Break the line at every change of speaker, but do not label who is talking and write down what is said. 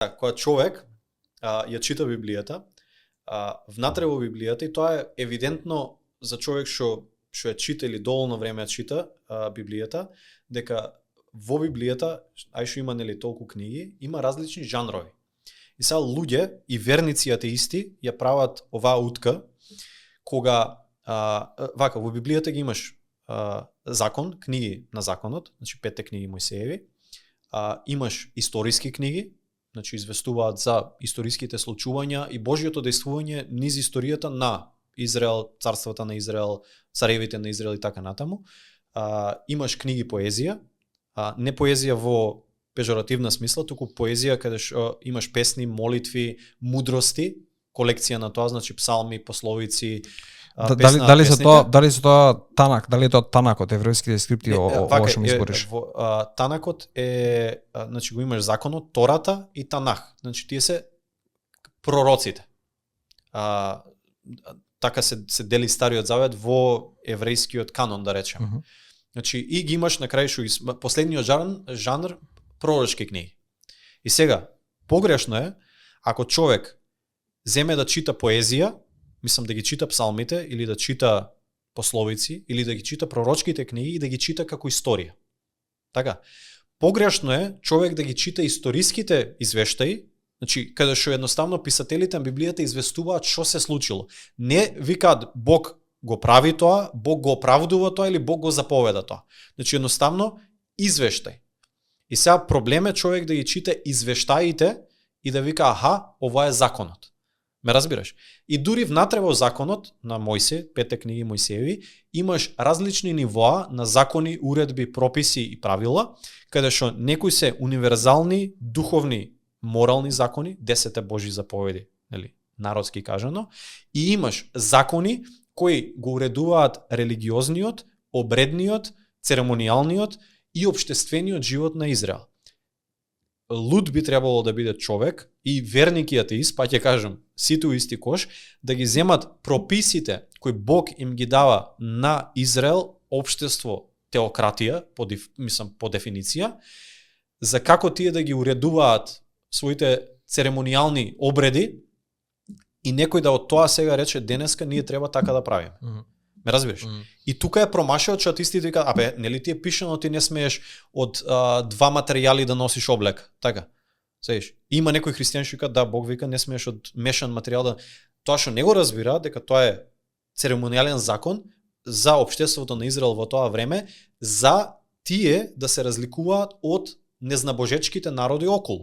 Кога човек ја чита Библијата, внатре во Библијата, и тоа е евидентно за човек што ја чита или доволно време ја чита Библијата, дека во Библијата, ај што има нели толку книги, има различни жанрови. И сега луѓе и верници атеисти ја прават оваа утка кога вака во Библијата ги имаш закон, книги на законот, значи 5 книги Мојсееви, имаш историски книги, значи известуваат за историските случувања и Божјото дејствување низ историјата на Израел, царствата на Израел, царевите на Израел и така натаму. Имаш книги поезија, не поезија во пежоративна смисла, туку поезија каде што имаш песни, молитви, мудрости, колекција на тоа, значи псалми, пословици,
дали се тоа Танак, дали е тоа Танакот, еврејските скрипти ова што ми збориш?
Танакот е, значи го имаш законот, Тората и Танах. Значи тие се пророците. Така се дели Стариот Завет во еврејскиот канон, да речеме. Значи и ги имаш на крај што последниот жанр пророчки книги. И сега погрешно е ако човек земе да чита поезија, мислам да ги чита псалмите или да чита пословици или да ги чита пророчките книги и да ги чита како историја. Така. Погрешно е човек да ги чита историските извештаи, значи каде што едноставно писателите на Библијата известуваат што се случило. Не викаат Бог го прави тоа, Бог го оправдува тоа или Бог го заповеда тоа. Значи едноставно извештај. И сега проблем е човек да ги чита извештаите и да вика аха, ова е законот. Ме разбираш? И дури внатре во законот на Мојсе, 5 книги Мојсееви, имаш различни нивоа на закони, уредби, прописи и правила, каде што некои се универзални, духовни, морални закони, 10 Божји заповеди, нели, народски кажано, и имаш закони кои го уредуваат религиозниот, обредниот, церемонијалниот и општествениот живот на Израел. Луд би требало да биде човек и верник и атеист, па ќе кажам, сите у исти кош, да ги земат прописите кои Бог им ги дава на Израел, општество, теократија, по дефиниција, за како тие да ги уредуваат своите церемонијални обреди и некој да од тоа сега рече денеска ние треба така да правиме. Ме разбираш? И тука е промашајот што атеистите викаат, абе, нели ти е пишано ти не смееш од два материјали да носиш облека, така. Сеиш? Има некои христијани што викаат да Бог вика не смееш од мешан материјал да. Тоа што не го разбира дека тоа е церемонијален закон за општеството на Израел во тоа време, за тие да се разликуваат од незнабожечките народи околу.